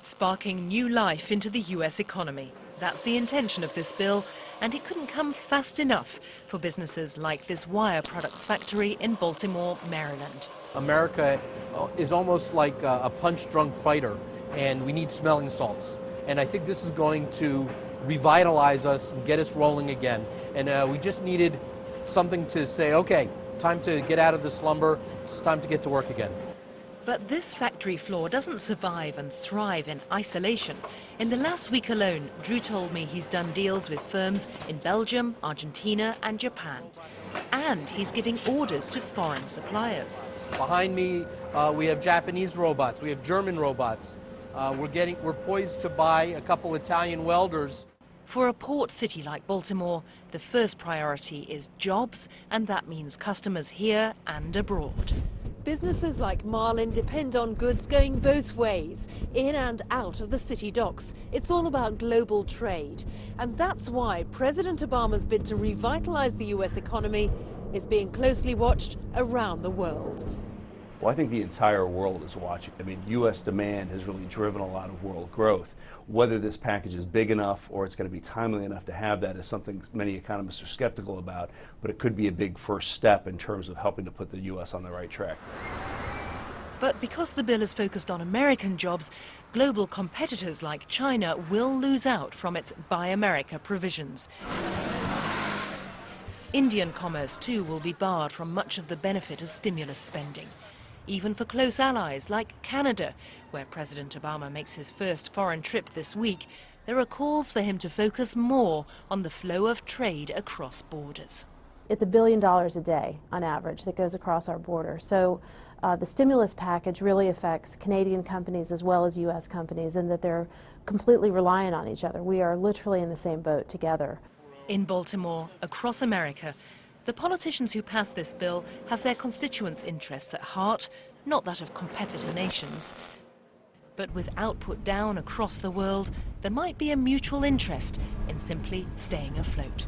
sparking new life into the US economy. That's the intention of this bill, and it couldn't come fast enough for businesses like this wire products factory in Baltimore, Maryland. America is almost like a punch-drunk fighter, and we need smelling salts. And I think this is going to revitalize us and get us rolling again. And we just needed something to say, okay, time to get out of the slumber, it's time to get to work again. But this factory floor doesn't survive and thrive in isolation. In the last week alone, Drew told me he's done deals with firms in Belgium, Argentina and Japan. And he's giving orders to foreign suppliers. Behind me, we have Japanese robots, we have German robots. We're poised to buy a couple Italian welders. For a port city like Baltimore, the first priority is jobs, and that means customers here and abroad. Businesses like Marlin depend on goods going both ways, in and out of the city docks. It's all about global trade. And that's why President Obama's bid to revitalize the US economy is being closely watched around the world. Well, I think the entire world is watching. I mean, U.S. demand has really driven a lot of world growth. Whether this package is big enough or it's going to be timely enough to have that is something many economists are skeptical about, but it could be a big first step in terms of helping to put the U.S. on the right track. But because the bill is focused on American jobs, global competitors like China will lose out from its Buy America provisions. Indian commerce, too, will be barred from much of the benefit of stimulus spending. Even for close allies like Canada, where President Obama makes his first foreign trip this week, there are calls for him to focus more on the flow of trade across borders. It's $1 billion a day on average that goes across our border. So the stimulus package really affects Canadian companies as well as U.S. companies in that they're completely reliant on each other. We are literally in the same boat together. In Baltimore, across America, the politicians who pass this bill have their constituents' interests at heart, not that of competitor nations. But with output down across the world, there might be a mutual interest in simply staying afloat.